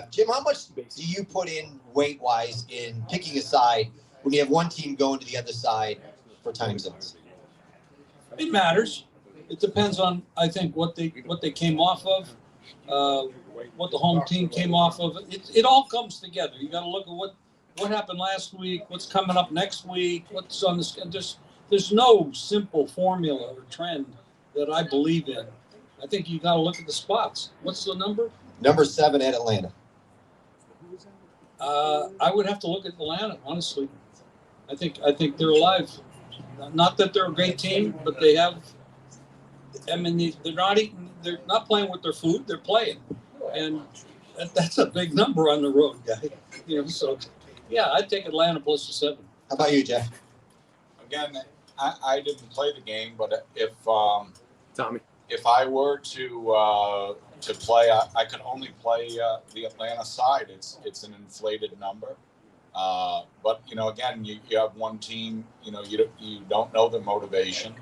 Jeff. Jim, how much do you put in weight-wise in picking a side when you have one team going to the other side for time zones? It matters. It depends on, I think, what they came off of, what the home team came off of. It all comes together. You got to look at what happened last week, what's coming up next week, what's on the. There's no simple formula or trend that I believe in. I think you got to look at the spots. What's the number? Number 7 at Atlanta. I would have to look at Atlanta, honestly. I think they're alive. Not that they're a great team, but they have. I mean, they're not playing with their food. They're playing, and that's a big number on the road, guy. So yeah, I'd take Atlanta plus the 7. How about you, Jeff? Again, I didn't play the game, but if Tommy, if I were to play, I could only play the Atlanta side. It's an inflated number. But again, you have one team. You don't know their motivation,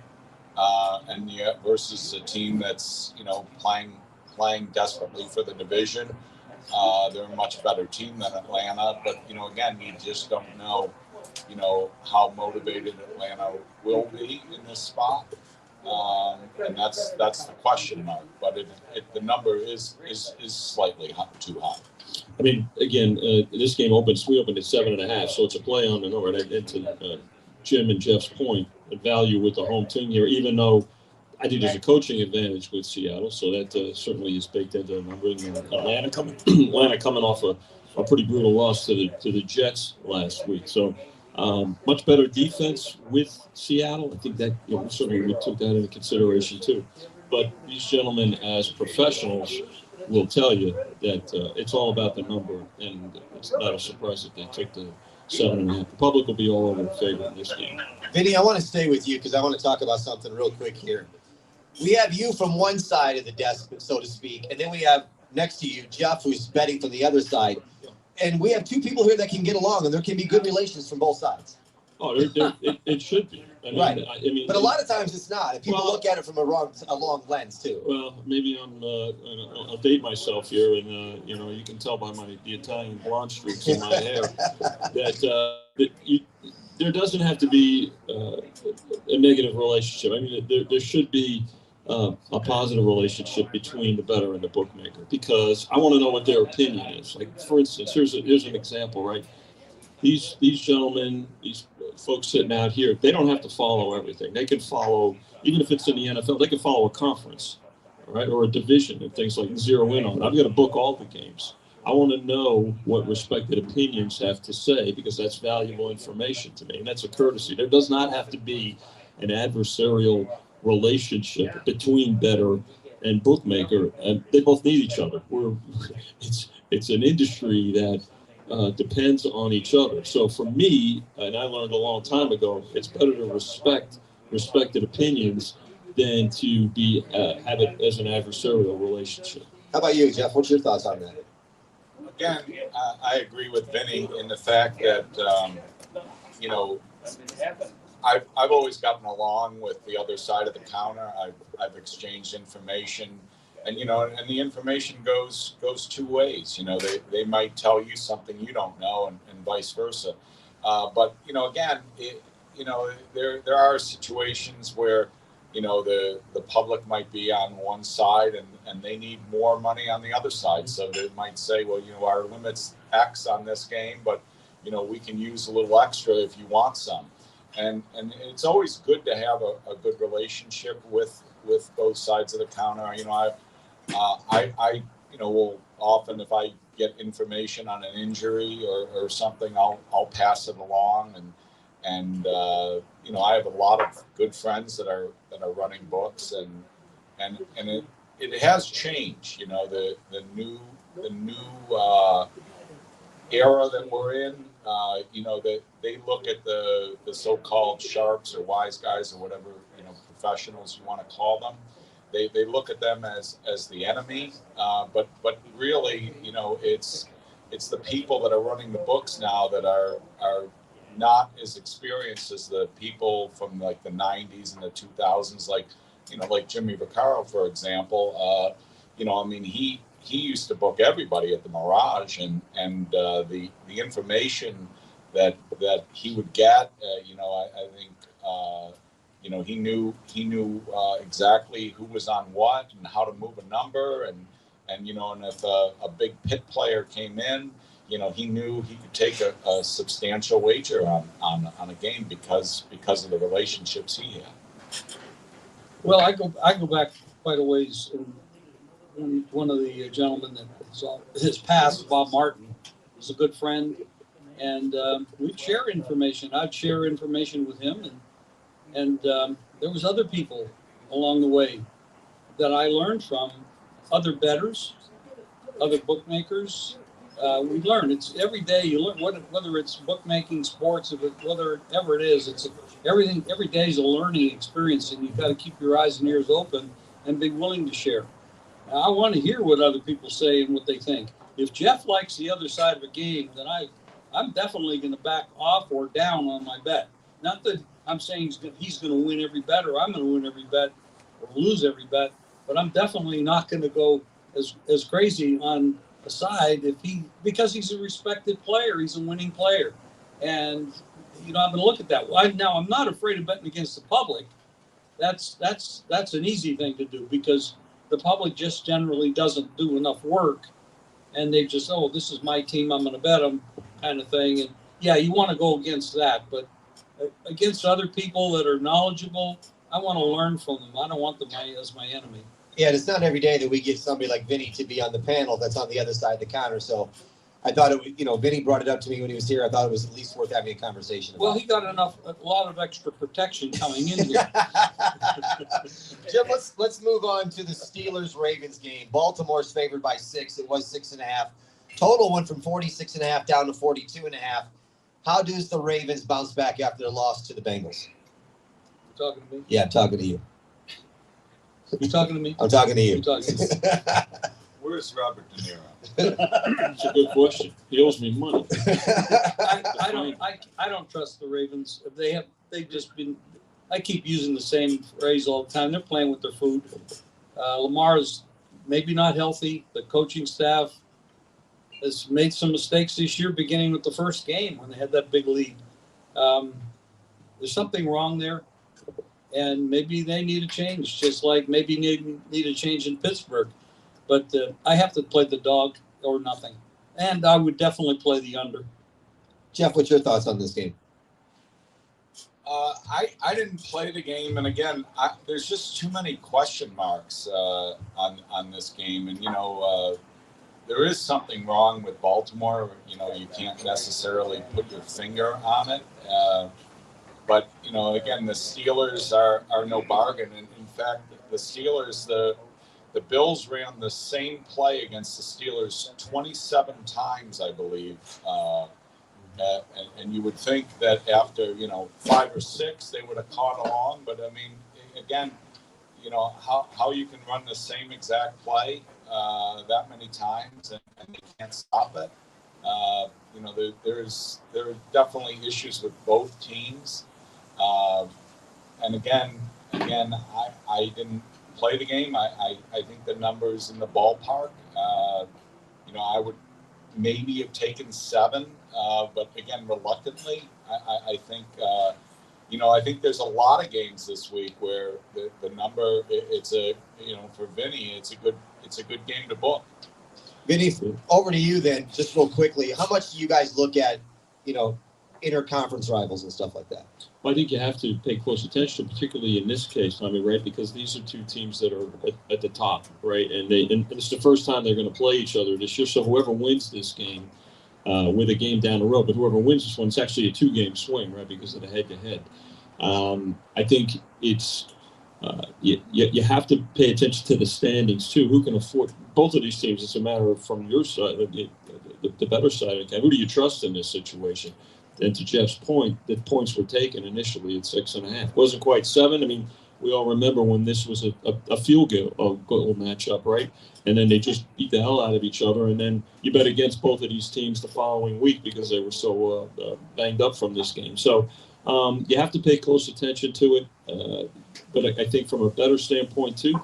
and versus a team that's playing desperately for the division. They're a much better team than Atlanta, but again, you just don't know how motivated Atlanta will be in this spot, and that's the question mark. But the number is slightly too high. I mean, again, this game we opened at 7.5, so it's a play on the number. And to Jim and Jeff's point, the value with the home team here, even though I think there's a coaching advantage with Seattle, so that certainly is baked into the number. And Atlanta coming off a pretty brutal loss to the Jets last week, so much better defense with Seattle. I think that certainly we took that into consideration too. But these gentlemen, as professionals, will tell you that it's all about the number, and it's not a surprise that they took the 7.5. The public will be all over the favor in this game. Vinny, I want to stay with you because I want to talk about something real quick here. We have you from one side of the desk, so to speak, and then we have next to you Jeff, who's betting from the other side. And we have two people here that can get along, and there can be good relations from both sides. Oh, it should be. I mean, right. I mean, but a lot of times it's not. And people look at it from a long lens too. Well, maybe I'll date myself here, and you can tell by the Italian blonde streaks in my hair that there doesn't have to be a negative relationship. I mean, there should be a positive relationship between the bettor and the bookmaker, because I want to know what their opinion is. Like, for instance, here's an example, right? These gentlemen, these folks sitting out here, they don't have to follow everything. They can follow, even if it's in the NFL, they can follow a conference, right, or a division and things like zero in on. I've got to book all the games. I want to know what respected opinions have to say, because that's valuable information to me, and that's a courtesy. There does not have to be an adversarial relationship between bettor and bookmaker, and they both need each other. It's an industry that depends on each other. So for me, and I learned a long time ago, it's better to respect respected opinions than to have it as an adversarial relationship. How about you, Jeff? What's your thoughts on that? Again, I agree with Vinny in the fact that I've always gotten along with the other side of the counter. I've exchanged information. And and the information goes two ways. They might tell you something you don't know, and vice versa. But again, there are situations where the public might be on one side and they need more money on the other side. So they might say, well, our limit's X on this game, but we can use a little extra if you want some. And it's always good to have a good relationship with both sides of the counter. I will often, if I get information on an injury or something, I'll pass it along. And I have a lot of good friends that are running books, and it has changed. The new era that we're in. They look at the so-called sharps or wise guys or whatever professionals you want to call them. They look at them as the enemy, but really, it's the people that are running the books now that are not as experienced as the people from like the 90s and the 2000s, like Jimmy Vaccaro, for example. He he used to book everybody at the Mirage, and the information that he would get, I think he knew exactly who was on what and how to move a number, and if a big pit player came in, he knew he could take a substantial wager on a game because of the relationships he had. Well, I go back quite a ways. And one of the gentlemen that has passed, Bob Martin, was a good friend, and we'd share information. I'd share information with him, and there was other people along the way that I learned from, other bettors, other bookmakers. We learn. It's every day you learn, whether it's bookmaking, sports, whatever it is. It's everything. Every day is a learning experience, and you've got to keep your eyes and ears open and be willing to share. Now, I want to hear what other people say and what they think. If Jeff likes the other side of a game, then I'm definitely going to back off or down on my bet. Not that I'm saying he's going to win every bet or I'm going to win every bet or lose every bet, but I'm definitely not going to go as crazy on a side because he's a respected player. He's a winning player. And, I'm going to look at that. Now, I'm not afraid of betting against the public. That's an easy thing to do because the public just generally doesn't do enough work, and they just, this is my team, I'm going to bet them, kind of thing. And yeah, you want to go against that, but against other people that are knowledgeable, I want to learn from them. I don't want them as my enemy. Yeah, and it's not every day that we get somebody like Vinny to be on the panel that's on the other side of the counter. So I thought Vinny brought it up to me when he was here. I thought it was at least worth having a conversation about. Well, he got a lot of extra protection coming in here. Jim, let's move on to the Steelers-Ravens game. Baltimore's favored by 6. It was 6.5. Total went from 46.5 down to 42.5. How does the Ravens bounce back after their loss to the Bengals? You talking to me? Yeah, I'm talking to you. You talking to me? I'm talking to you. You talking to me? Where's Robert De Niro? It's a good question. He owes me money. I don't trust the Ravens. They've just been. I keep using the same phrase all the time. They're playing with their food. Lamar's maybe not healthy. The coaching staff has made some mistakes this year, beginning with the first game when they had that big lead. There's something wrong there, and maybe they need a change, just like maybe need a change in Pittsburgh. But I have to play the dog or nothing. And I would definitely play the under. Jeff, what's your thoughts on this game? I didn't play the game. And again, there's just too many question marks on this game. And, there is something wrong with Baltimore. You can't necessarily put your finger on it. But, again, the Steelers are no bargain. And in fact, the Steelers, the Bills ran the same play against the Steelers 27 times, I believe. And you would think that after, 5 or 6, they would have caught along. But, I mean, again, how you can run the same exact play that many times and they can't stop it. There are definitely issues with both teams. And again, I didn't play the game. I think the number's in the ballpark. I would maybe have taken 7, but again, reluctantly. I think I think there's a lot of games this week where the number for Vinny it's a good game to book. Vinny, over to you then, just real quickly. How much do you guys look at interconference rivals and stuff like that? Well, I think you have to pay close attention, particularly in this case, Tommy, right? Because these are two teams that are at the top, right? And it's the first time they're going to play each other this year. So whoever wins this game, with a game down the road, but whoever wins this one, it's actually a 2-game swing, right? Because of the head-to-head. I think it's you have to pay attention to the standings too. Who can afford both of these teams? It's a matter of from your side, the better side. Okay, who do you trust in this situation? And to Jeff's point, the points were taken initially at 6.5. Wasn't quite 7. I mean, we all remember when this was a field goal matchup, right? And then they just beat the hell out of each other. And then you bet against both of these teams the following week because they were so banged up from this game. So you have to pay close attention to it. But I think from a better standpoint too,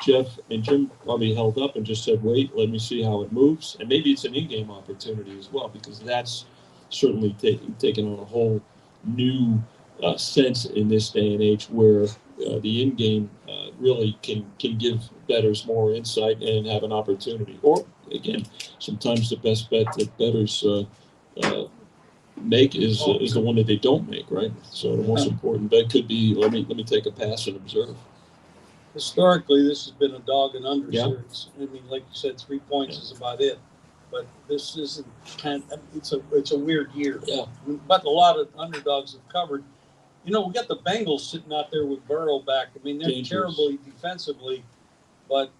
Jeff and Jim probably held up and just said, wait, let me see how it moves. And maybe it's an in-game opportunity as well, because that's certainly taken on a whole new sense in this day and age, where the in-game really can give bettors more insight and have an opportunity. Or, again, sometimes the best bet that bettors make is the one that they don't make, right? So the most important bet could be, let me take a pass and observe. Historically, this has been a dog and under Yeah. series. I mean, like you said, 3 points is about it. But this isn't it's a weird year. Yeah. But a lot of underdogs have covered. We got the Bengals sitting out there with Burrow back. I mean, they're Dangerous. terribly defensively, but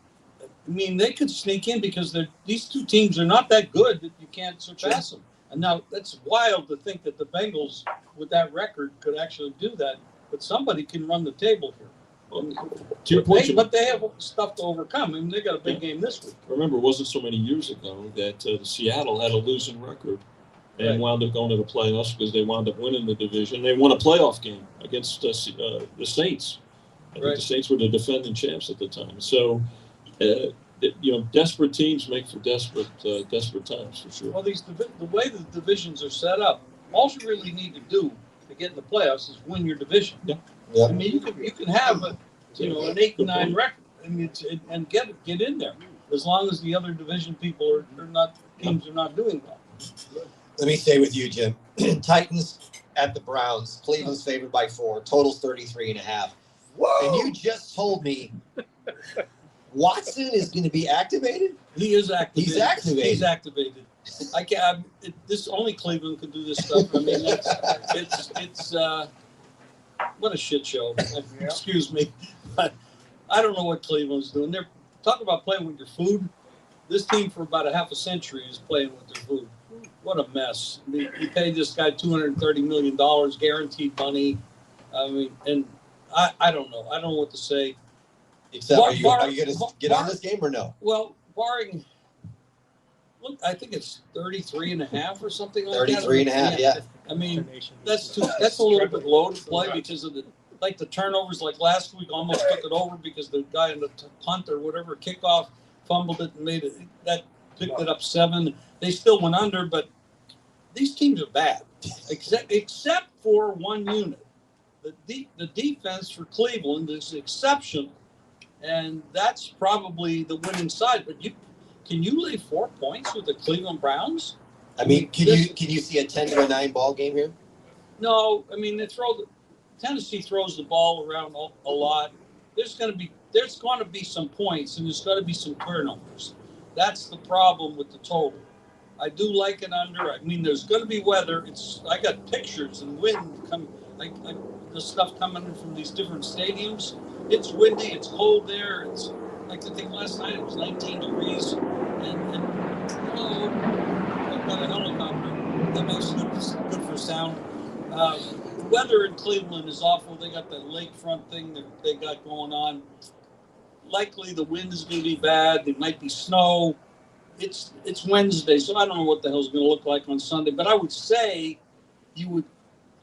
I mean, they could sneak in because these two teams are not that good that you can't surpass them. And now that's wild to think that the Bengals, with that record, could actually do that. But somebody can run the table here. To your point, But they have stuff to overcome. I mean, they got a big game this week. remember, it wasn't so many years ago that Seattle had a losing record and Right. wound up going to the playoffs because they wound up winning the division. They won a playoff game against the Saints. I think Right. the Saints were the defending champs at the time. So, desperate teams make for desperate times, for sure. Well, the way the divisions are set up, all you really need to do to get in the playoffs is win your division. Yeah. I mean, you can have an 8-9 record. I mean, and get in there as long as the other division people teams are not doing well. Let me stay with you, Jim. Titans at the Browns. Cleveland's favored by 4. Total's 33.5. Whoa! And you just told me Watson is going to be activated? He is activated. He's activated. He's activated. I can't. This only Cleveland could do this stuff. I mean, it's what a shit show. Excuse me, but I don't know what Cleveland's doing. They're talking about playing with your food. This team for about a half a century is playing with their food. What a mess. I mean, you paid this guy $230 million guaranteed money. I mean, and I don't know. I don't know what to say. Except, are you going to get on this game or no? Well, barring, look, I think it's 33.5 or something like 33.5, yeah. I mean, that's a little bit low to play because of the turnovers. Like last week, almost took it over because the guy in the punt or whatever kickoff fumbled it and picked it up 7. They still went under, but these teams are bad, except for one unit. The defense for Cleveland is exceptional, and that's probably the winning side. But can you lay 4 points with the Cleveland Browns? I mean, can you see a 10-9 ball game here? No, I mean Tennessee throws the ball around a lot. There's going to be some points, and there's going to be some turnovers. That's the problem with the total. I do like it under. I mean, there's going to be weather. I got pictures and wind coming, like the stuff coming in from these different stadiums. It's windy. It's cold there. It's like I think last night it was 19 degrees, and I've got a helicopter. That makes it good for sound. The weather in Cleveland is awful. They got that lakefront thing that they got going on. Likely the wind is going to be bad. There might be snow. It's Wednesday, so I don't know what the hell's going to look like on Sunday. But I would say you would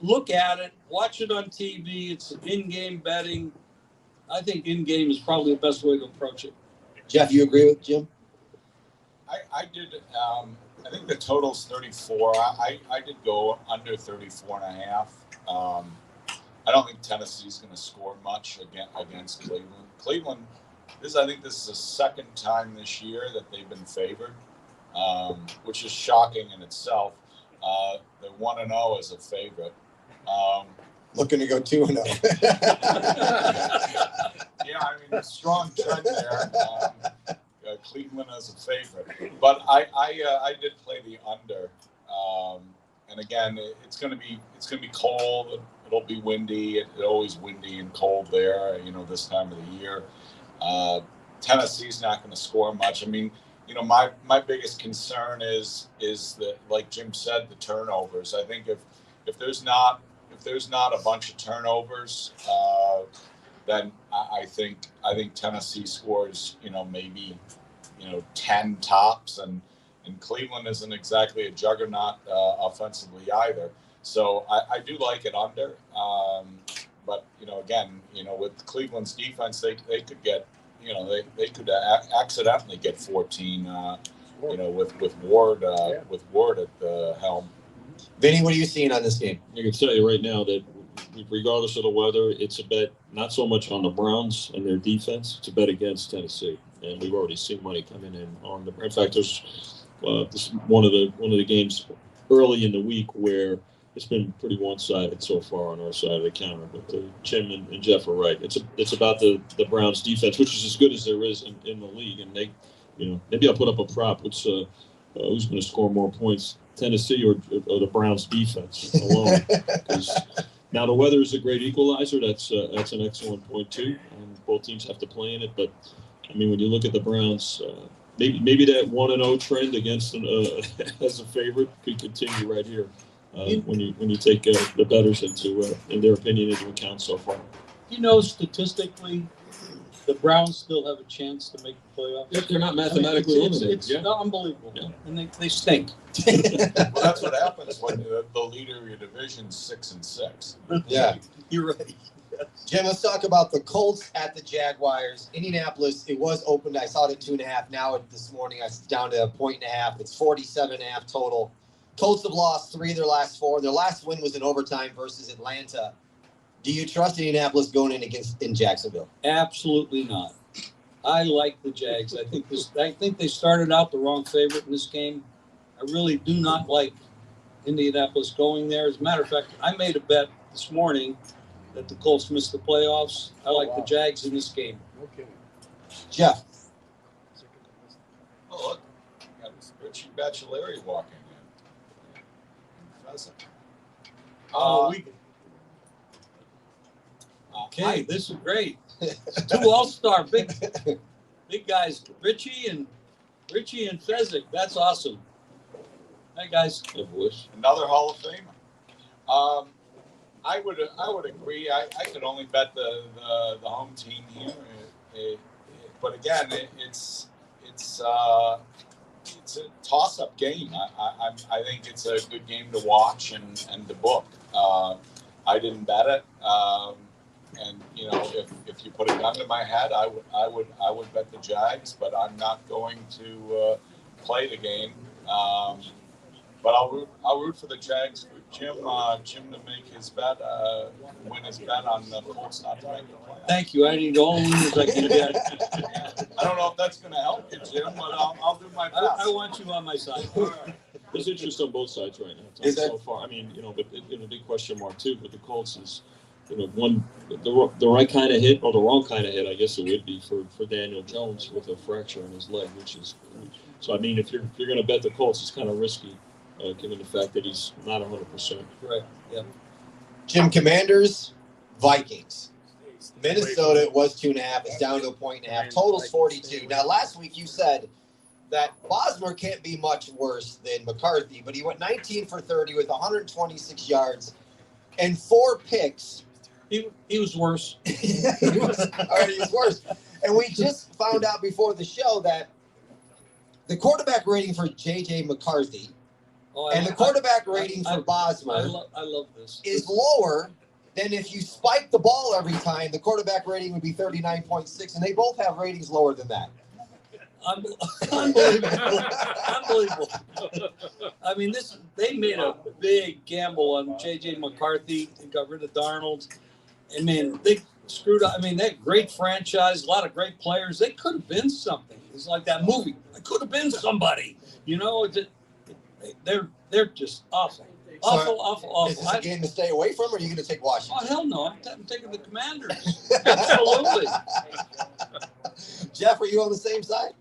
look at it, watch it on TV. It's in-game betting. I think in-game is probably the best way to approach it. Jeff, you agree with Jim? I did. I think the total's 34. I did go under 34.5. I don't think Tennessee's going to score much against Cleveland. Cleveland, I think this is the second time this year that they've been favored, which is shocking in itself. They're 1-0 as a favorite. Looking to go 2-0. Yeah, I mean, a strong trend there. Cleveland as a favorite, but I did play the under, and again, it's going to be cold. It'll be windy. It's always windy and cold there. This time of the year. Tennessee's not going to score much. I mean, my biggest concern is that, like Jim said, the turnovers. I think if there's not a bunch of turnovers, then I think Tennessee scores, maybe 10 tops, and Cleveland isn't exactly a juggernaut offensively either. So I do like it under, but again, with Cleveland's defense, they could get they could accidentally get 14. With Ward at the helm. Vinny, what are you seeing on this game? I can tell you right now that regardless of the weather, it's a bet not so much on the Browns and their defense. It's a bet against Tennessee, and we've already seen money coming in on the. In fact, there's this is one of the games early in the week where it's been pretty one-sided so far on our side of the counter. But Jim and Jeff are right. It's about the Browns defense, which is as good as there is in the league, and they, maybe I'll put up a prop. Who's going to score more points, Tennessee or the Browns defense alone? Because now the weather is a great equalizer. That's an excellent point too, and both teams have to play in it. But I mean, when you look at the Browns, maybe that 1-0 trend against as a favorite could continue right here when you take the bettors in their opinion into account so far. Statistically, the Browns still have a chance to make the playoffs. If they're not mathematically eliminated. It's unbelievable, and they stink. Well, that's what happens when the leader of your division's 6-6. Yeah, You're right. Jim, let's talk about the Colts at the Jaguars. Indianapolis, it was opened. I saw it at 2.5. Now this morning, it's down to 1.5. It's 47.5 total. Colts have lost 3 of their last 4. Their last win was in overtime versus Atlanta. Do you trust Indianapolis going in Jacksonville? Absolutely not. I like the Jags. I think they started out the wrong favorite in this game. I really do not like Indianapolis going there. As a matter of fact, I made a bet this morning that the Colts missed the playoffs. I like the Jags in this game. Okay. Jeff. Oh, look, got Richie Bachelari walking in. Pheasant. Okay, this is great. 2 all-star big guys, Richie and Fezzik. That's awesome. Hey guys. Another Hall of Famer. I would agree. I could only bet the home team here, but again, it's a toss-up game. I think it's a good game to watch and to book. I didn't bet it, and if you put a gun to my head, I would bet the Jags, but I'm not going to play the game. But I'll root for the Jags. Jim to make his bet, win his bet on the Colts not to make the playoffs. Thank you. I need all the winners I can get. I don't know if that's going to help you, Jim, but I'll do my best. I want you on my side. There's interest on both sides right now. Is that so far? I mean, but a big question mark too with the Colts is, the right kind of hit or the wrong kind of hit, I guess it would be for Daniel Jones with a fracture in his leg, which is so. I mean, if you're going to bet the Colts, it's kind of risky. Given the fact that he's not 100%. Right. Yeah. Jim, Commanders, Vikings. Minnesota was 2.5. It's down to 1.5. Total's 42. Now, last week you said that Bosmer can't be much worse than McCarthy, but he went 19 for 30 with 126 yards and 4 picks. He was worse. He was worse. And we just found out before the show that the quarterback rating for J.J. McCarthy and the quarterback rating for Bosmer I love this. is lower than if you spike the ball every time. The quarterback rating would be 39.6, and they both have ratings lower than that. Unbelievable. Unbelievable. I mean, they made a big gamble on J.J. McCarthy and got rid of Darnold. I mean, they screwed up. I mean, they had great franchise, a lot of great players. They could have been something. It's like that movie. They could have been somebody. They're just awful. Awful. Is this a game to stay away from, or are you going to take Washington? Oh, hell no. I'm taking the Commanders. Absolutely. Jeff, are you on the same side?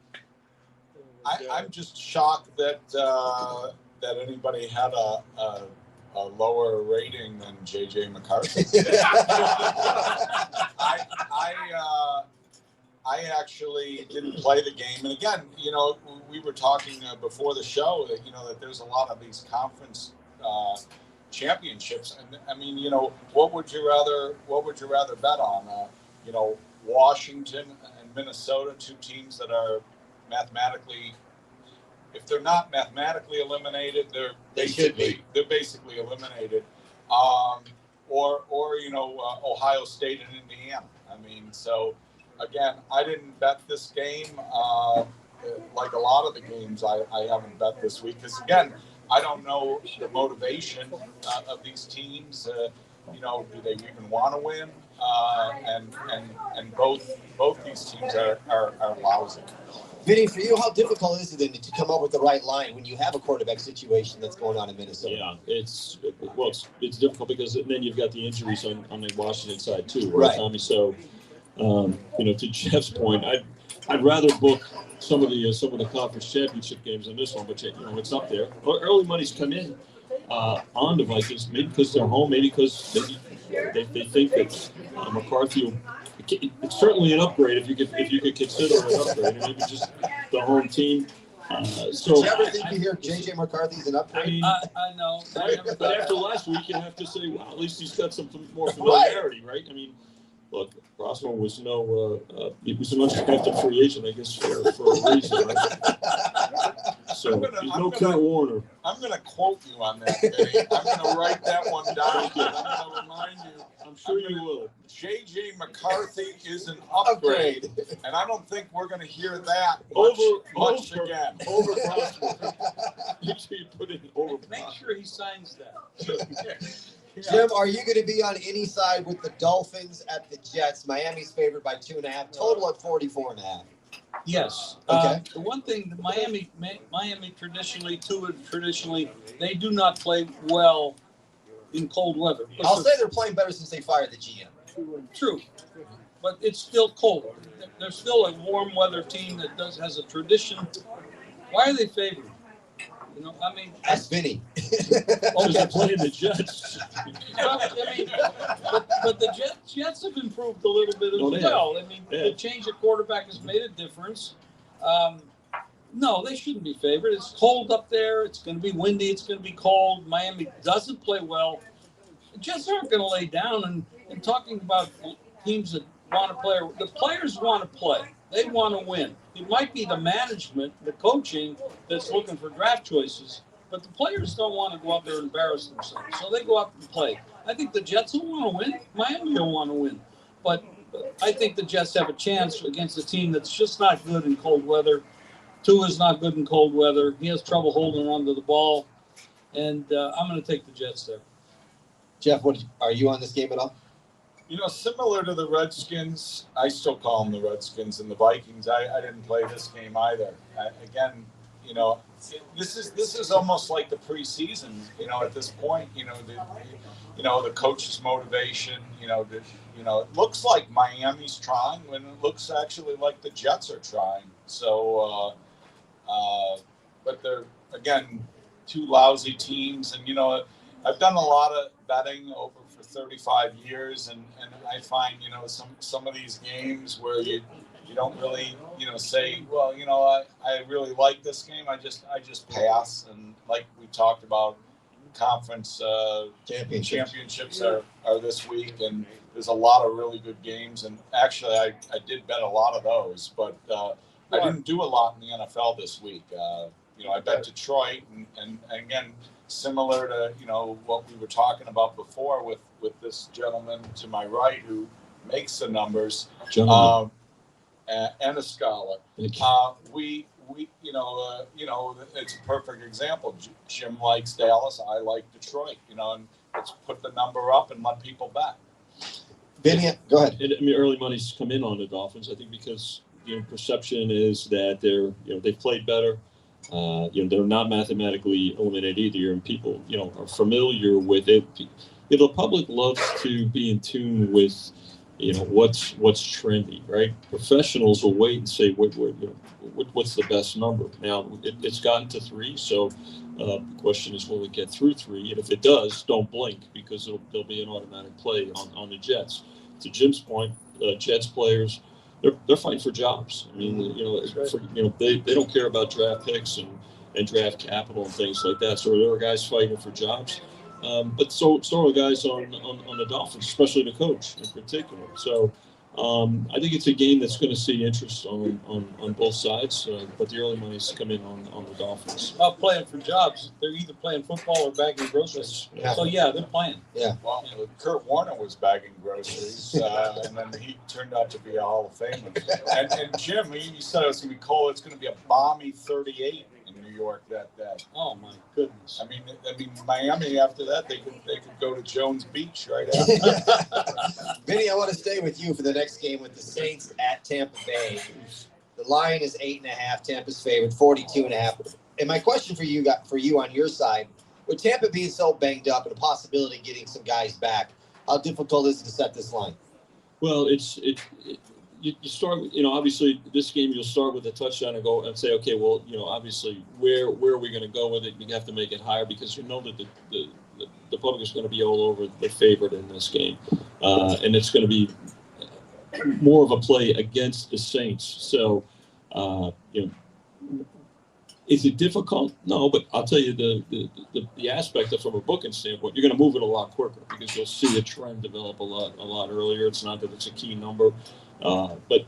I'm just shocked that anybody had a lower rating than J.J. McCarthy. I actually didn't play the game, and again, we were talking before the show that there's a lot of these conference championships, and I mean, what would you rather bet on? Washington and Minnesota, 2 teams that are mathematically, if they're not mathematically eliminated, they're basically eliminated. Or Ohio State and Indiana. I mean, so again, I didn't bet this game. Like a lot of the games, I haven't bet this week because again, I don't know the motivation of these teams. You know, do they even want to win? And both these teams are lousy. Vinny, for you, how difficult is it then to come up with the right line when you have a quarterback situation that's going on in Minnesota? Yeah, it's difficult because then you've got the injuries on the Washington side too, Right. Tommy? So, you know, to Jeff's point, I'd rather book some of the conference championship games than this one, but you know, it's up there. Early money's come in on the Vikings, maybe because they're home, maybe because they think that McCarthy will. It's certainly an upgrade if you could consider it an upgrade, and maybe just the home team. So Did you ever think you hear J.J. McCarthy's an upgrade? I mean, I know. but after last week, you have to say, well, at least he's got some more familiarity, right? I mean, look, Rossman was he was an undrafted free agent, I guess, for a reason, right? So he's no Kurt Warner. I'm going to quote you on that, Vinny. I'm going to write that one down. I'm going to remind you. I'm sure you will. J.J. McCarthy is an upgrade, and I don't think we're going to hear that much again. Over Prosper. Make sure you put in over. Make sure he signs that. Jim, are you going to be on any side with the Dolphins at the Jets? Miami's favored by 2.5, total at 44.5. Yes. Okay. The one thing that Miami traditionally, they do not play well in cold weather. I'll say they're playing better since they fired the GM. True, but it's still cold. They're still a warm weather team that has a tradition. Why are they favored? You know, I mean, That's Vinny. Because they're playing the Jets. Well, I mean, but the Jets have improved a little bit as well. I mean, the change of quarterback has made a difference. No, they shouldn't be favored. It's cold up there. It's going to be windy. It's going to be cold. Miami doesn't play well. The Jets aren't going to lay down. And talking about teams that want to play, the players want to play. They want to win. It might be the management, the coaching, that's looking for draft choices, but the players don't want to go out there and embarrass themselves. So they go out and play. I think the Jets will want to win. Miami will want to win. But I think the Jets have a chance against a team that's just not good in cold weather. Tua's not good in cold weather. He has trouble holding onto the ball. And I'm going to take the Jets there. Jeff, are you on this game at all? You know, similar to the Redskins, I still call them the Redskins and the Vikings. I didn't play this game either. Again, you know, this is almost like the preseason. You know, at this point, you know, the coach's motivation. You know, it looks like Miami's trying when it looks actually like the Jets are trying. So, but they're again two lousy teams, and you know, I've done a lot of betting over 35 years, and I find, you know, some of these games where you don't really, you know, say, well, you know, I really like this game. I just pass. And like we talked about, conference championships are this week, and there's a lot of really good games. And actually, I did bet a lot of those, but I didn't do a lot in the NFL this week. You know, I bet Detroit, and again, similar to, you know, what we were talking about before with this gentleman to my right who makes the numbers, and a scholar. We you know, it's a perfect example. Jim likes Dallas, I like Detroit, you know, and let's put the number up and let people bet. Vinny, go ahead. I mean, early money's come in on the Dolphins, I think, because, you know, perception is that they've played better. You know, they're not mathematically eliminated either, and people, you know, are familiar with it. You know, the public loves to be in tune with, you know, what's trendy, right? Professionals will wait and say, what's the best number? Now, it's gotten to 3, so the question is, will it get through 3? And if it does, don't blink, because there'll be an automatic play on the Jets. To Jim's point, Jets players, they're fighting for jobs. I mean, you know, they don't care about draft picks and draft capital and things like that. So there are guys fighting for jobs, but so are guys on the Dolphins, especially the coach in particular. So I think it's a game that's going to see interest on both sides, but the early money's come in on the Dolphins. About playing for jobs. They're either playing football or bagging groceries. Yeah. So, yeah, they're playing. Yeah. Well, Kurt Warner was bagging groceries, and then he turned out to be a Hall of Famer. And Jim, you said it was going to be cold. It's going to be a balmy 38 in New York that day. Oh, my goodness. I mean, Miami after that, they could go to Jones Beach right after. Vinny, I want to stay with you for the next game with the Saints at Tampa Bay. The line is 8.5. Tampa's favored 42.5. And my question for you on your side, with Tampa being so banged up and the possibility of getting some guys back, how difficult is it to set this line? Well, you start, obviously this game you'll start with a touchdown and go and say, okay, well, obviously where are we going to go with it? You have to make it higher because you know that the public is going to be all over the favorite in this game, and it's going to be more of a play against the Saints. So, is it difficult? No, but I'll tell you the aspect of from a booking standpoint, you're going to move it a lot quicker because you'll see a trend develop a lot earlier. It's not that it's a key number, but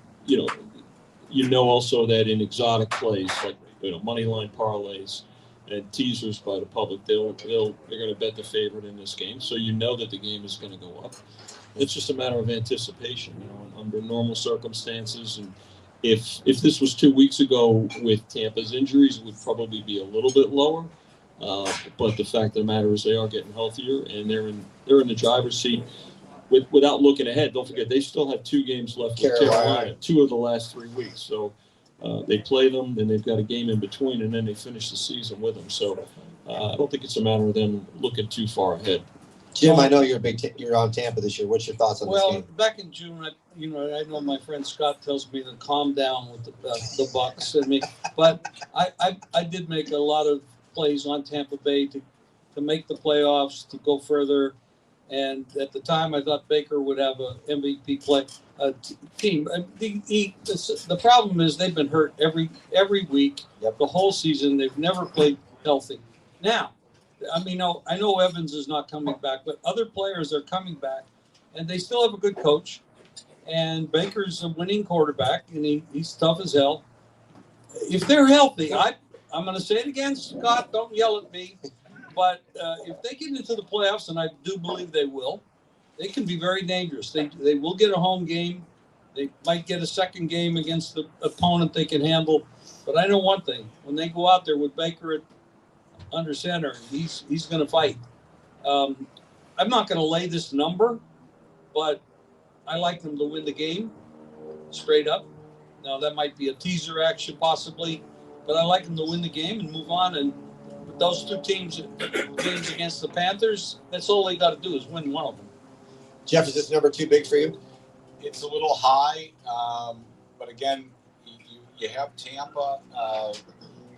also that in exotic plays like money line parlays and teasers by the public, they're going to bet the favorite in this game. So that the game is going to go up. It's just a matter of anticipation, under normal circumstances. And if this was 2 weeks ago with Tampa's injuries, it would probably be a little bit lower. But the fact of the matter is they are getting healthier and they're in the driver's seat. Without looking ahead, don't forget they still have 2 games left with Carolina, 2 of the last 3 weeks. So they play them, then they've got a game in between, and then they finish the season with them. So I don't think it's a matter of them looking too far ahead. Jim, I know you're on Tampa this year. What's your thoughts on this game? Well, back in June, I know my friend Scott tells me to calm down with the Bucks. But I did make a lot of plays on Tampa Bay to make the playoffs, to go further. And at the time, I thought Baker would have a MVP team. The problem is they've been hurt every week, the whole season. They've never played healthy. Now, I know Evans is not coming back, but other players are coming back, and they still have a good coach. And Baker's a winning quarterback, and he's tough as hell. If they're healthy, I'm going to say it again, Scott. Don't yell at me. But if they get into the playoffs, and I do believe they will, they can be very dangerous. They will get a home game. They might get a second game against the opponent they can handle. But I know one thing: when they go out there with Baker under center, he's going to fight. I'm not going to lay this number, but I like them to win the game straight up. Now, that might be a teaser action possibly, but I like them to win the game and move on. And with those 2 teams against the Panthers, that's all they got to do is win one of them. Jeff, is this number too big for you? It's a little high, but again, you have Tampa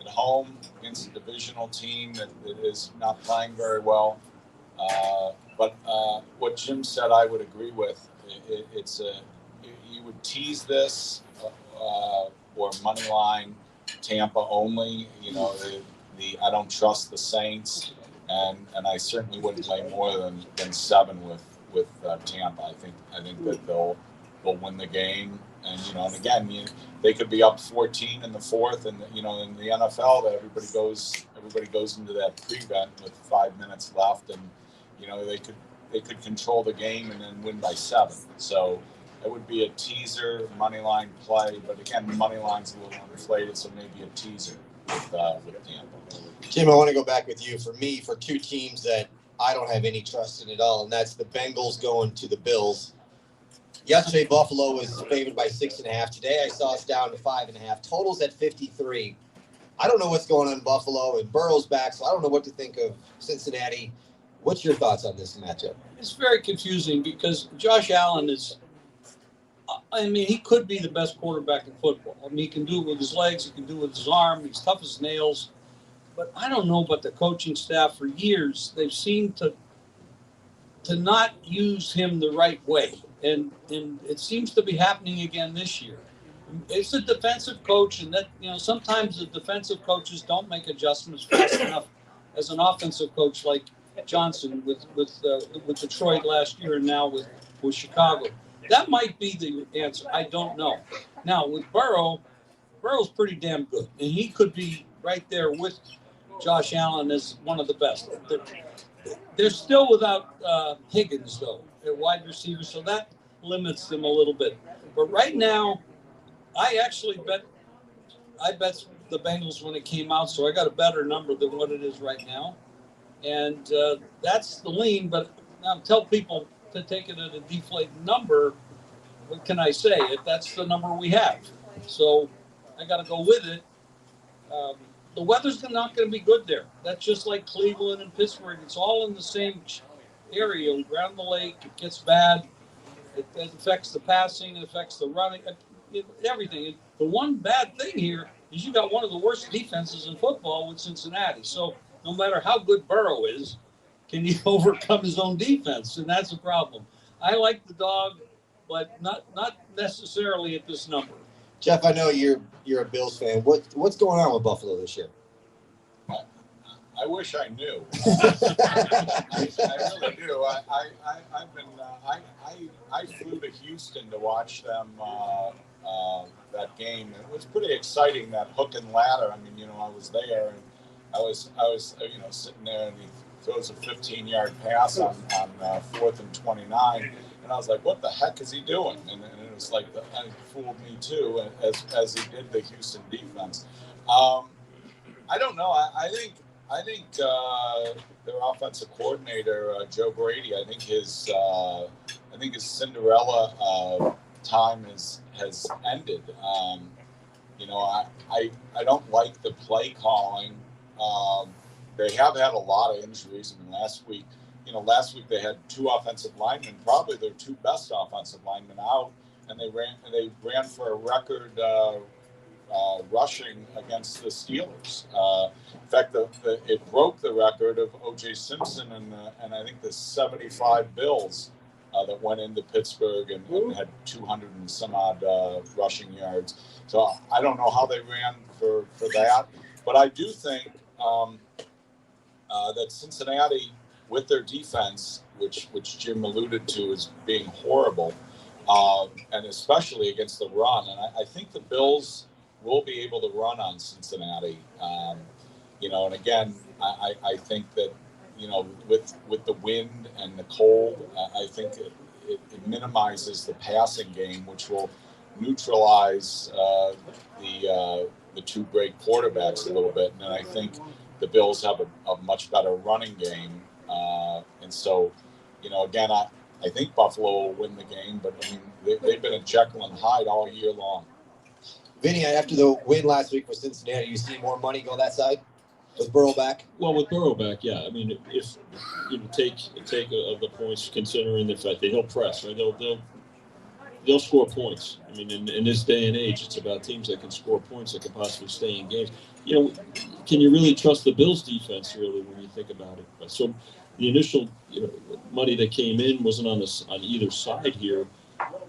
at home against a divisional team that is not playing very well. But what Jim said, I would agree with. You would tease this or money line Tampa only. I don't trust the Saints, and I certainly wouldn't play more than 7 with Tampa. I think that they'll win the game, and again, they could be up 14 in the 4th, and in the NFL, that everybody goes into that prevent with 5 minutes left, and they could control the game and then win by 7. So it would be a teaser money line play, but again, the money line's a little inflated, so maybe a teaser with Tampa. Jim, I want to go back with you. For me, for 2 teams that I don't have any trust in at all, and that's the Bengals going to the Bills. Yesterday, Buffalo was favored by 6.5. Today, I saw it's down to 5.5. Total's at 53. I don't know what's going on in Buffalo, and Burrow's back, so I don't know what to think of Cincinnati. What's your thoughts on this matchup? It's very confusing because Josh Allen he could be the best quarterback in football. He can do it with his legs. He can do it with his arm. He's tough as nails. But I don't know about the coaching staff. For years, they've seemed to not use him the right way. And it seems to be happening again this year. It's a defensive coach, and that sometimes the defensive coaches don't make adjustments fast enough as an offensive coach like Johnson with Detroit last year and now with Chicago. That might be the answer. I don't know. Now with Burrow's pretty damn good, and he could be right there with Josh Allen as one of the best. They're still without Higgins though, at wide receiver, so that limits them a little bit. But right now, I actually bet the Bengals when it came out, so I got a better number than what it is right now, and that's the lean. But now tell people to take it at a deflated number. What can I say? If that's the number we have, so I got to go with it. The weather's not going to be good there. That's just like Cleveland and Pittsburgh. It's all in the same area around the lake. It gets bad. It affects the passing. It affects the running. Everything. The one bad thing here is you got one of the worst defenses in football with Cincinnati. So no matter how good Burrow is, can he overcome his own defense? And that's a problem. I like the dog, but not necessarily at this number. Jeff, I know you're a Bills fan. What's going on with Buffalo this year? I wish I knew. I really do. I've been. I flew to Houston to watch them that game. It was pretty exciting, that hook and ladder. I mean, I was there, and I was sitting there, and he throws a 15-yard pass on 4th and 29, and I was like, what the heck is he doing? And it was like, it fooled me too, as he did the Houston defense. I don't know. I think their offensive coordinator, Joe Brady, I think his Cinderella time has ended. I don't like the play calling. They have had a lot of injuries. I mean, last week they had 2 offensive linemen, probably their 2 best offensive linemen out, and they ran for a record rushing against the Steelers. In fact, it broke the record of O.J. Simpson and I think the 75 Bills that went into Pittsburgh and had 200 and some odd rushing yards. So I don't know how they ran for that, but I do think that Cincinnati, with their defense, which Jim alluded to as being horrible, and especially against the run, and I think the Bills will be able to run on Cincinnati. And again, I think that, with the wind and the cold, I think it minimizes the passing game, which will neutralize the 2 great quarterbacks a little bit. And I think the Bills have a much better running game. And so, again, I think Buffalo will win the game, but I mean, they've been a Jekyll and Hyde all year long. Vinny, after the win last week for Cincinnati, you see more money go that side with Burrow back? Well, with Burrow back, yeah. I mean, if you take of the points, considering the fact that he'll press, right? They'll score points. I mean, in this day and age, it's about teams that can score points that can possibly stay in games. Can you really trust the Bills' defense, really, when you think about it? So the initial money that came in wasn't on either side here,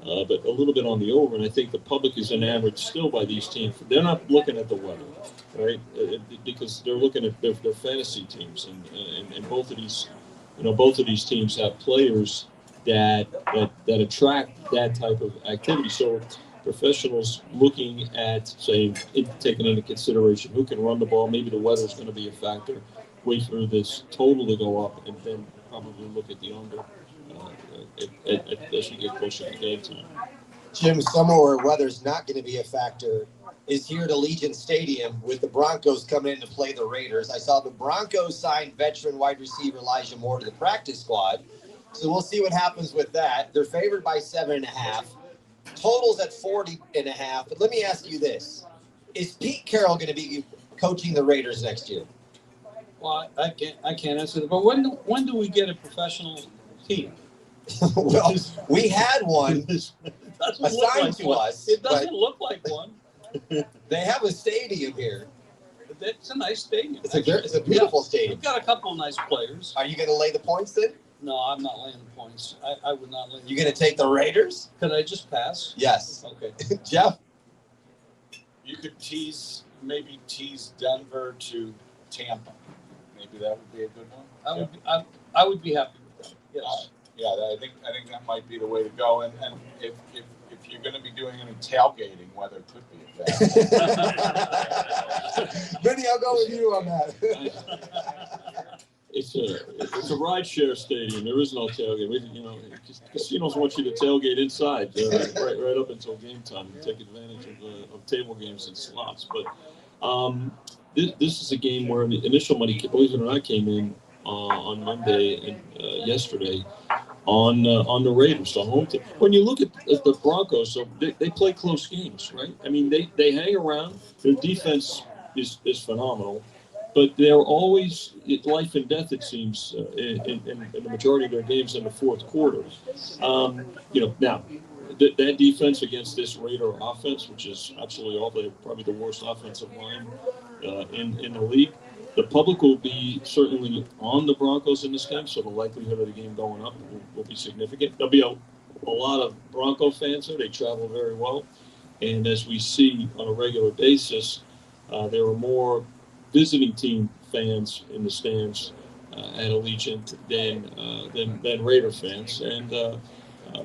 but a little bit on the over. And I think the public is enamored still by these teams. They're not looking at the weather, right? Because they're looking at their fantasy teams, and both of these teams have players that attract that type of activity. So professionals looking at, say, taking into consideration who can run the ball, maybe the weather is going to be a factor, wait for this total to go up, and then probably look at the under as we get closer to game time. Jim, somewhere where weather's not going to be a factor is here at Allegiant Stadium with the Broncos coming in to play the Raiders. I saw the Broncos sign veteran wide receiver Elijah Moore to the practice squad. So we'll see what happens with that. They're favored by 7.5. Total's at 40.5. But let me ask you this. Is Pete Carroll going to be coaching the Raiders next year? Well, I can't answer that. But when do we get a professional team? Well, we had one assigned to us. It doesn't look like one. They have a stadium here. It's a nice stadium. It's a beautiful stadium. We've got a couple of nice players. Are you going to lay the points then? No, I'm not laying the points. I would not lay. You going to take the Raiders? Could I just pass? Yes. Okay. Jeff? You could maybe tease Denver to Tampa. Maybe that would be a good one. I would be happy with that. Yes. Yeah, I think that might be the way to go. And if you're going to be doing any tailgating, weather could be a factor. Vinny, I'll go with you on that. It's a ride share stadium. There is no tailgate. Casinos want you to tailgate inside right up until game time and take advantage of table games and slots. But this is a game where the initial money, believe it or not, came in on Monday and yesterday on the Raiders, the home team. When you look at the Broncos, so they play close games, right? I mean, they hang around. Their defense is phenomenal. But they're always life and death, it seems, in the majority of their games in the fourth quarter. Now, that defense against this Raider offense, which is absolutely probably the worst offensive line in the league, the public will be certainly on the Broncos in this game, so the likelihood of the game going up will be significant. There'll be a lot of Bronco fans there. They travel very well. And as we see on a regular basis, there are more visiting team fans in the stands at Allegiant than Raider fans, and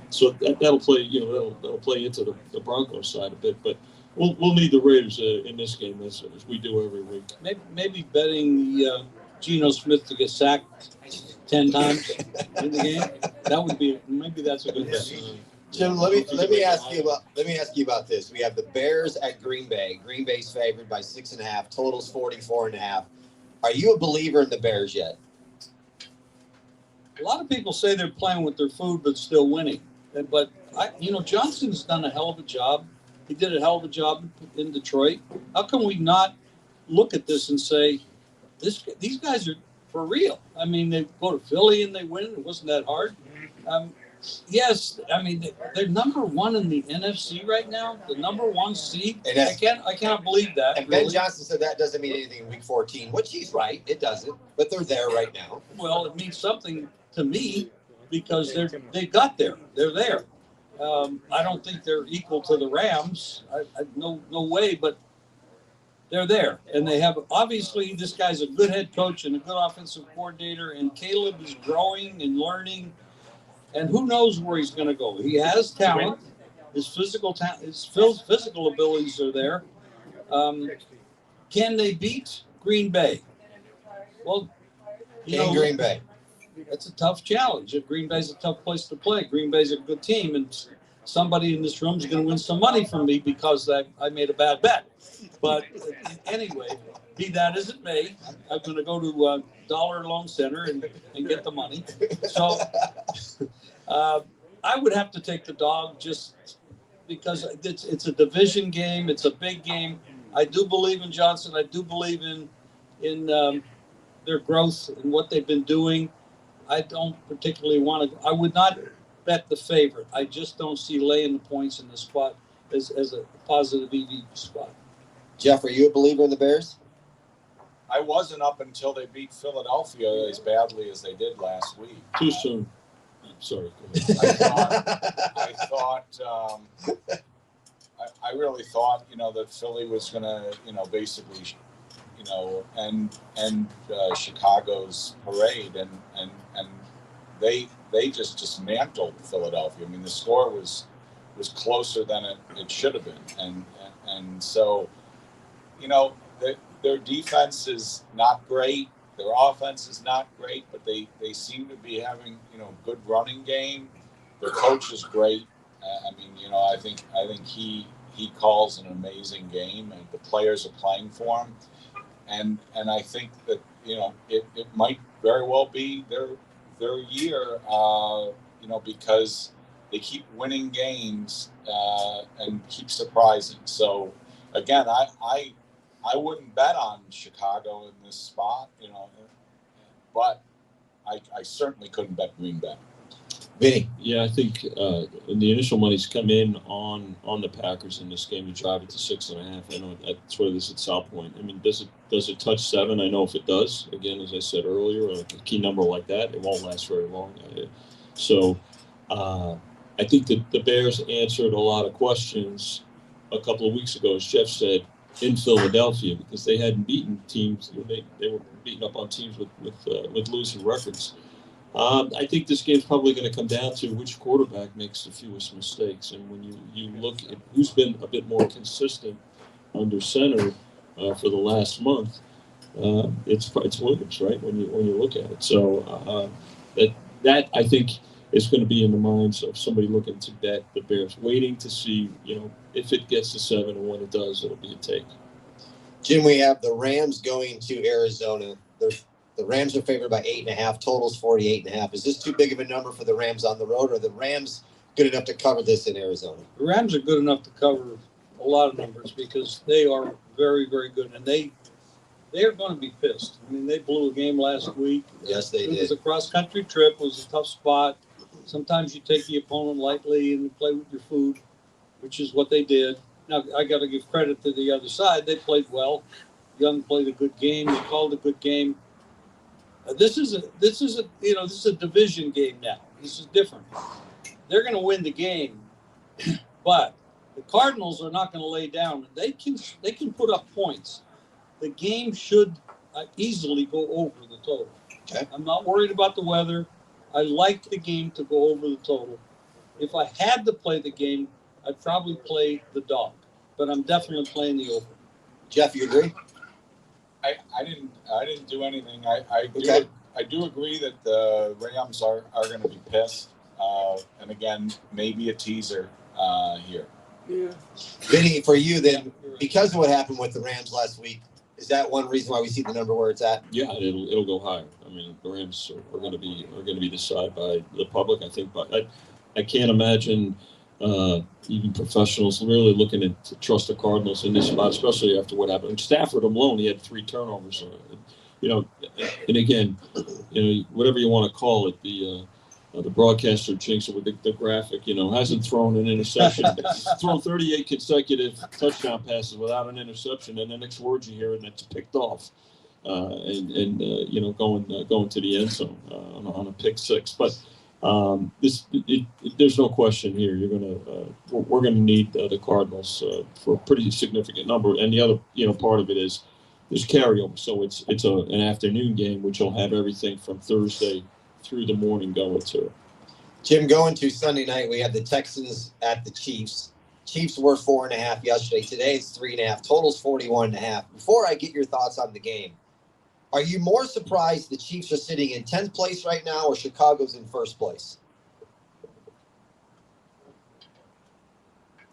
so that'll play that'll play into the Broncos side a bit. But we'll need the Raiders in this game as we do every week. Maybe betting Geno Smith to get sacked 10 times in the game. That would be that's a good bet. Jim, let me ask you about this. We have the Bears at Green Bay. Green Bay's favored by 6.5. Total's 44.5. Are you a believer in the Bears yet? A lot of people say they're playing with their food but still winning. But Johnson's done a hell of a job. He did a hell of a job in Detroit. How can we not look at this and say these guys are for real? I mean, they go to Philly and they win. It wasn't that hard. Yes, I mean they're number one in the NFC right now, the number one seed. I can't believe that. And Ben Johnson said that doesn't mean anything in Week 14, which he's right. It doesn't, but they're there right now. Well, it means something to me because they got there. They're there. I don't think they're equal to the Rams. No way, but they're there, and they have obviously this guy's a good head coach and a good offensive coordinator, and Caleb is growing and learning. And who knows where he's going to go? He has talent. His physical abilities are there. Can they beat Green Bay? Well, Green Bay. That's a tough challenge. Green Bay's a tough place to play. Green Bay's a good team, and somebody in this room is going to win some money from me because I made a bad bet. But anyway, be that as it may, I'm going to go to Dollar Loan Center and get the money. So I would have to take the dog just because it's a division game. It's a big game. I do believe in Johnson. I do believe in their growth and what they've been doing. I don't particularly want to. I would not bet the favorite. I just don't see laying the points in the spot as a positive EV spot. Jeff, are you a believer in the Bears? I wasn't up until they beat Philadelphia as badly as they did last week. Too soon. Sorry. I really thought, that Philly was going to, basically, end Chicago's parade, and they just dismantled Philadelphia. I mean, the score was closer than it should have been, and so, their defense is not great. Their offense is not great, but they seem to be having, good running game. Their coach is great. I think he calls an amazing game, and the players are playing for him. And I think that, it might very well be their year, because they keep winning games and keep surprising. So again, I wouldn't bet on Chicago in this spot, but I certainly couldn't bet Green Bay. Vinny. Yeah, I think when the initial money's come in on the Packers in this game to drive it to 6.5. I know that's what it is at South Point. I mean, does it touch 7? I know if it does, again, as I said earlier, a key number like that, it won't last very long. So I think that the Bears answered a lot of questions a couple of weeks ago, as Jeff said, in Philadelphia, because they hadn't beaten teams. They were beating up on teams with losing records. I think this game's probably going to come down to which quarterback makes the fewest mistakes. And when you look at who's been a bit more consistent under center for the last month, it's Williams, right? When you look at it, so that I think is going to be in the minds of somebody looking to bet the Bears, waiting to see if it gets to 7, and when it does, it'll be a take. Jim, we have the Rams going to Arizona. The Rams are favored by 8.5. Totals 48.5. Is this too big of a number for the Rams on the road, or are the Rams good enough to cover this in Arizona? The Rams are good enough to cover a lot of numbers because they are very, very good, and they are going to be pissed. I mean, they blew a game last week. Yes, they did. It was a cross-country trip. It was a tough spot. Sometimes you take the opponent lightly and you play with your food, which is what they did. Now, I got to give credit to the other side. They played well. Young played a good game. They called a good game. This is a division game now. This is different. They're going to win the game, but the Cardinals are not going to lay down. They can put up points. The game should easily go over the total. Okay. I'm not worried about the weather. I like the game to go over the total. If I had to play the game, I'd probably play the dog, but I'm definitely playing the over. Jeff, you agree? I didn't do anything. I do agree that the Rams are going to be pissed. And again, maybe a teaser here. Yeah. Vinny, for you then, Yeah, right. because of what happened with the Rams last week, is that one reason why we see the number where it's at? Yeah, it'll go higher. I mean, the Rams are going to be decided by the public, I think. But I can't imagine even professionals really looking to trust the Cardinals in this spot, especially after what happened. Stafford alone, he had 3 turnovers. And again, whatever you want to call it, the broadcaster jinx it with the graphic, hasn't thrown an interception. He's thrown 38 consecutive touchdown passes without an interception, and the next word you hear, and it's picked off, going to the end zone on a pick 6. But there's no question here. We're gonna need the Cardinals for a pretty significant number, and the other part of it is there's carryover, so it's an afternoon game, which will have everything from Thursday through the morning going to. Jim, going to Sunday night, we have the Texans at the Chiefs. Chiefs were 4.5 yesterday. Today it's 3.5. Totals 41.5. Before I get your thoughts on the game, are you more surprised the Chiefs are sitting in 10th place right now, or Chicago's in first place?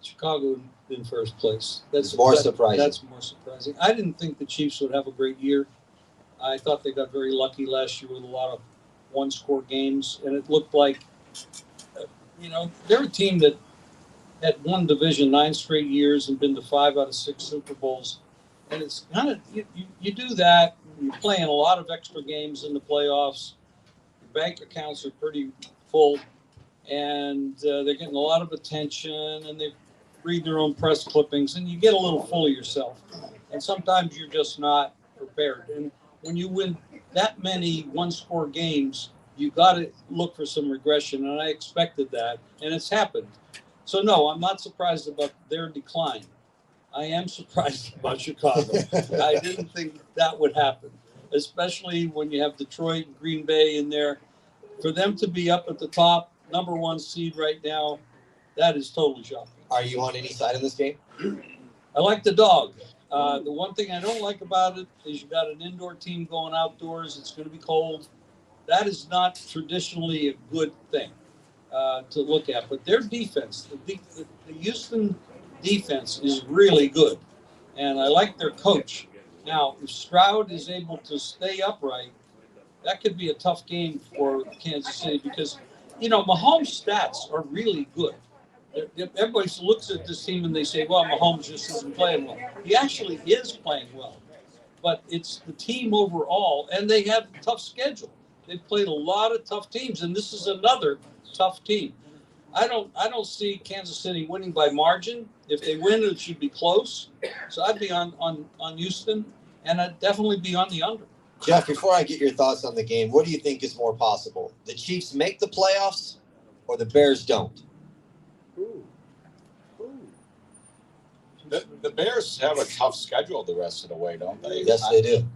Chicago in first place. It's more surprising. That's more surprising. I didn't think the Chiefs would have a great year. I thought they got very lucky last year with a lot of one-score games, and it looked like, they're a team that had won division 9 straight years and been to 5 out of 6 Super Bowls. And it's kind of, you do that, you're playing a lot of extra games in the playoffs. Your bank accounts are pretty full, and they're getting a lot of attention, and they read their own press clippings, and you get a little full of yourself. And sometimes you're just not prepared. And when you win that many one-score games, you got to look for some regression, and I expected that, and it's happened. So, no, I'm not surprised about their decline. I am surprised about Chicago. I didn't think that would happen, especially when you have Detroit and Green Bay in there. For them to be up at the top, number 1 seed right now, that is totally shocking. Are you on any side in this game? I like the dog. The one thing I don't like about it is you got an indoor team going outdoors. It's going to be cold. That is not traditionally a good thing to look at. But their defense, the Houston defense is really good. And I like their coach. Now, if Stroud is able to stay upright, that could be a tough game for Kansas City because, Mahomes' stats are really good. Everybody looks at this team and they say, well, Mahomes just isn't playing well. He actually is playing well. But it's the team overall, and they have a tough schedule. They've played a lot of tough teams, and this is another tough team. I don't see Kansas City winning by margin. If they win, it should be close. So I'd be on Houston, and I'd definitely be on the under. Jeff, before I get your thoughts on the game, what do you think is more possible? The Chiefs make the playoffs or the Bears don't? The Bears have a tough schedule the rest of the way, don't they? Yes, they do.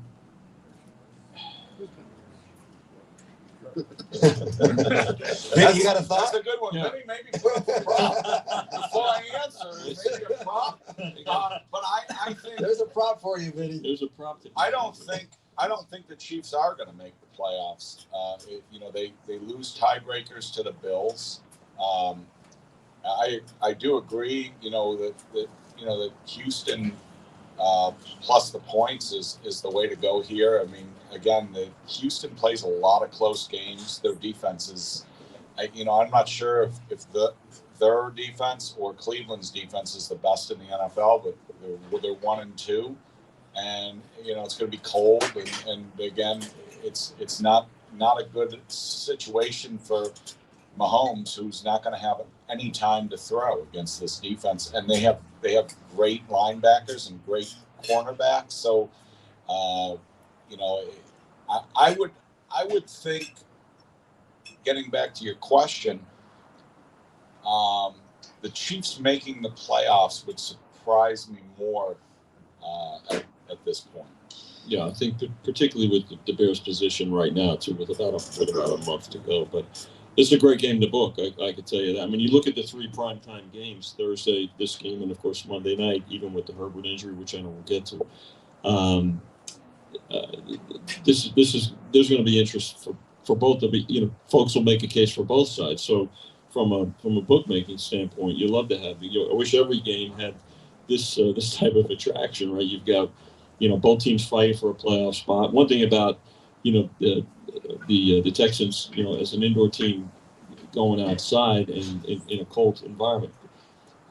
Vinny, you got a thought? That's a good one. Yeah. Vinny, maybe put up a prop. Before I answer, maybe a prop. But I think There's a prop for you, Vinny. There's a prop. I don't think the Chiefs are going to make the playoffs. They lose tiebreakers to the Bills. I do agree. That Houston plus the points is the way to go here. I mean, again, Houston plays a lot of close games. Their defense is, I'm not sure if their defense or Cleveland's defense is the best in the NFL, but they're 1-2, and it's going to be cold, and again, it's not a good situation for Mahomes, who's not going to have any time to throw against this defense, and they have great linebackers and great cornerbacks. So, I would think, getting back to your question, the Chiefs making the playoffs would surprise me more at this point. Yeah, I think particularly with the Bears' position right now, too, with about a month to go. But it's a great game to book. I could tell you that. I mean, you look at the 3 primetime games: Thursday, this game, and of course Monday night, even with the Herbert injury, which I know we'll get to. There's going to be interest for both of you. Folks will make a case for both sides. So from a bookmaking standpoint, you love to have. I wish every game had this type of attraction, right? You've got both teams fighting for a playoff spot. One thing about the Texans, as an indoor team going outside and in a cold environment,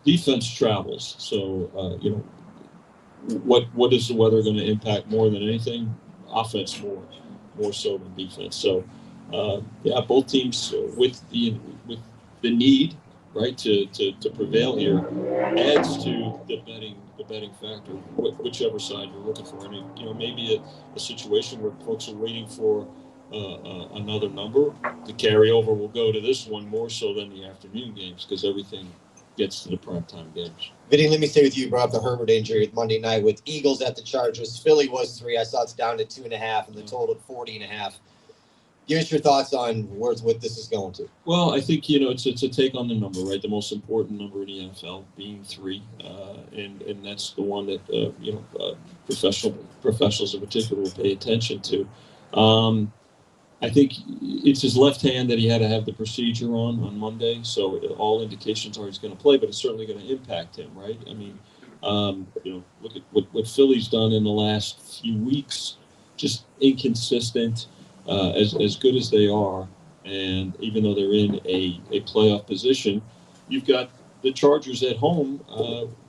defense travels. So what is the weather going to impact more than anything? Offense more so than defense. So both teams with the need, right, to prevail here adds to the betting factor, whichever side you're looking for. And maybe a situation where folks are waiting for another number. The carryover will go to this one more so than the afternoon games, because everything gets to the primetime games. Vinny, let me stay with you. You brought up the Herbert injury Monday night with Eagles at the Chargers. Philly was 3. I saw it's down to 2.5, and the total 40.5. Give us your thoughts on what this is going to. Well, I think it's a take on the number, right? The most important number in the NFL being 3, and that's the one that professionals in particular will pay attention to. I think it's his left hand that he had to have the procedure on Monday, so all indications are he's going to play, but it's certainly going to impact him, right? I mean, look at what Philly's done in the last few weeks, just inconsistent. As good as they are, and even though they're in a playoff position, you've got the Chargers at home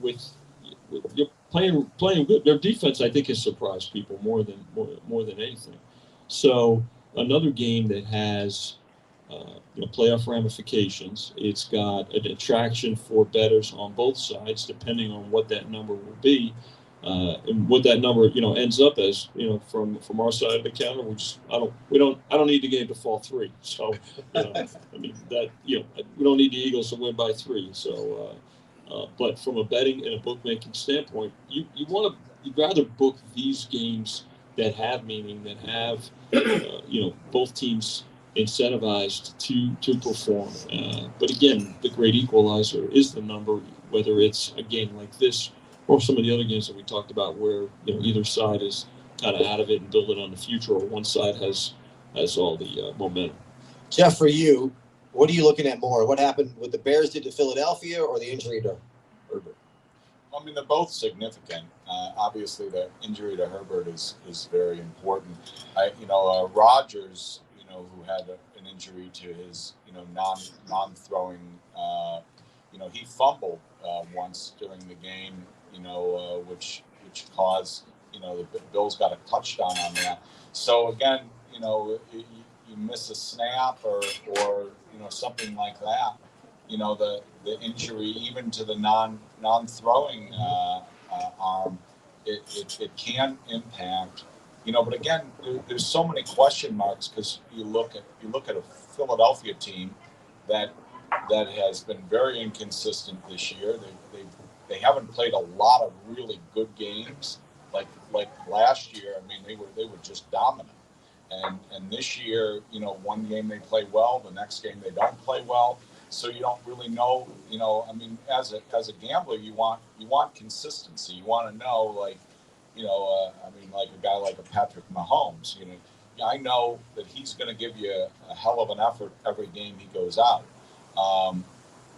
with you're playing good. Their defense, I think, has surprised people more than anything. So another game that has playoff ramifications. It's got an attraction for bettors on both sides, depending on what that number will be. And what that number, ends up as, from our side of the counter, I don't need the game to fall 3. So, we don't need the Eagles to win by 3. So, but from a betting and a bookmaking standpoint, you'd rather book these games that have meaning, that have, both teams incentivized to perform. But again, the great equalizer is the number, whether it's a game like this or some of the other games that we talked about where either side is kind of out of it and building on the future, or one side has all the momentum. Jeff, for you, what are you looking at more? What happened with the Bears did to Philadelphia, or the injury to Herbert? I mean, they're both significant. Obviously, the injury to Herbert is very important. Rodgers, who had an injury to his non-throwing, he fumbled once during the game. Which caused, the Bills got a touchdown on that. So again, you miss a snap or something like that. The injury, even to the non-throwing arm, it can impact. But again, there's so many question marks, because you look at a Philadelphia team that has been very inconsistent this year. They haven't played a lot of really good games like last year. I mean, they were just dominant. And this year, you know, one game they play well, the next game they don't play well. So you don't really know, you know, I mean, as a gambler, you want consistency. You want to know, like, you know, I mean, like a guy like a Patrick Mahomes, you know, I know that he's going to give you a hell of an effort every game he goes out.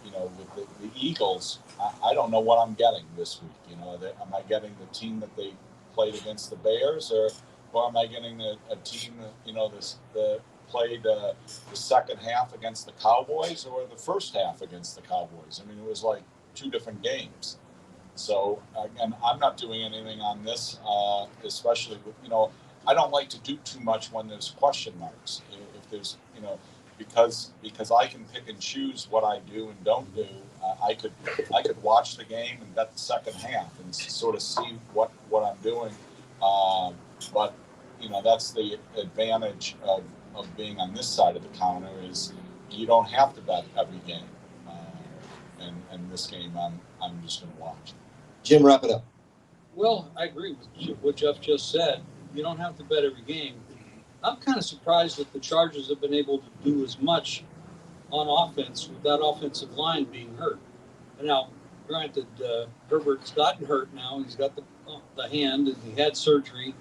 You know, with the Eagles, I don't know what I'm getting this week. You know, am I getting the team that they played against the Bears, or am I getting a team that, you know, the played the second half against the Cowboys, or the first half against the Cowboys? I mean, it was like two different games. So again, I'm not doing anything on this, especially with, you know, I don't like to do too much when there's question marks. If there's, you know, because I can pick and choose what I do and don't do. I could watch the game and bet the second half and sort of see what I'm doing. But you know, that's the advantage of being on this side of the counter, is you don't have to bet every game. And this game I'm just going to watch. Jim, wrap it up. Well, I agree with what Jeff just said. You don't have to bet every game. I'm kind of surprised that the Chargers have been able to do as much on offense with that offensive line being hurt. And now, granted, Herbert's gotten hurt now. He's got the hand, and he had surgery.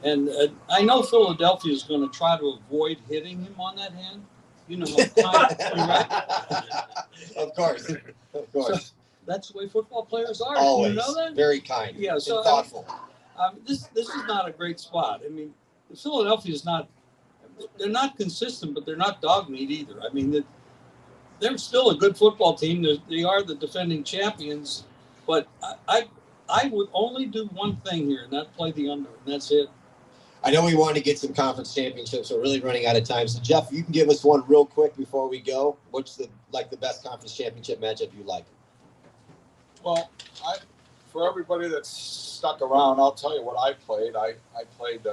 And I know Philadelphia is going to try to avoid hitting him on that hand. You know, right? Of course. So that's the way football players are. Always. You know that? Very kind. Yeah, so and thoughtful. This is not a great spot. I mean, Philadelphia is not. They're not consistent, but they're not dog meat either. I mean, they're still a good football team. They are the defending champions. But I would only do one thing here, and that's play the under, and that's it. I know we wanted to get some conference championships. We're really running out of time. So, Jeff, you can give us one real quick before we go. What's the best conference championship matchup you like? Well, for everybody that's stuck around, I'll tell you what I played. I played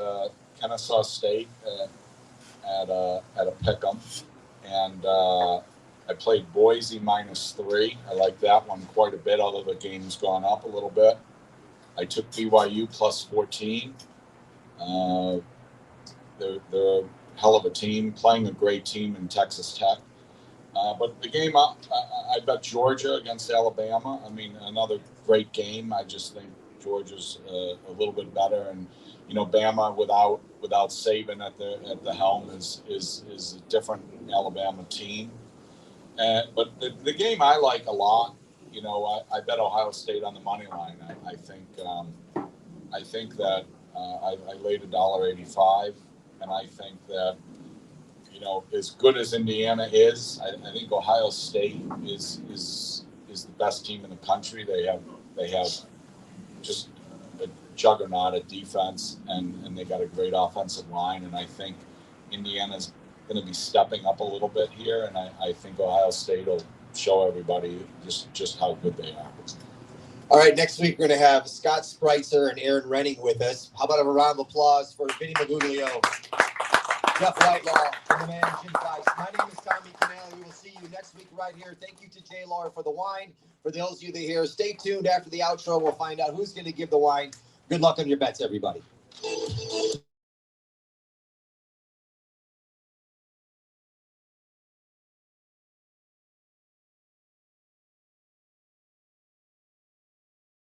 Kennesaw State at a pick'em, and I played Boise -3. I like that one quite a bit, although the game's gone up a little bit. I took BYU +14. They're a hell of a team, playing a great team in Texas Tech. But the game, I bet Georgia against Alabama. I mean, another great game. I just think Georgia's a little bit better, and you know, Bama without Saban at the helm is a different Alabama team. But the game I like a lot. You know, I bet Ohio State on the money line. I think that I laid $1.85, and I think that, you know, as good as Indiana is, I think Ohio State is the best team in the country. They have just a juggernaut at defense, and they got a great offensive line. And I think Indiana's going to be stepping up a little bit here, and I think Ohio State will show everybody just how good they are. All right, next week we're going to have Scott Spreitzer and Aaron Renning with us. How about a round of applause for Vinny Magliulo, Jeff Whitelaw, and the man Jim Feist. My name is Tommy Canale. We will see you next week right here. Thank you to Jay Laura for the wine. For those of you that are here, stay tuned after the outro. We'll find out who's going to give the wine. Good luck on your bets, everybody.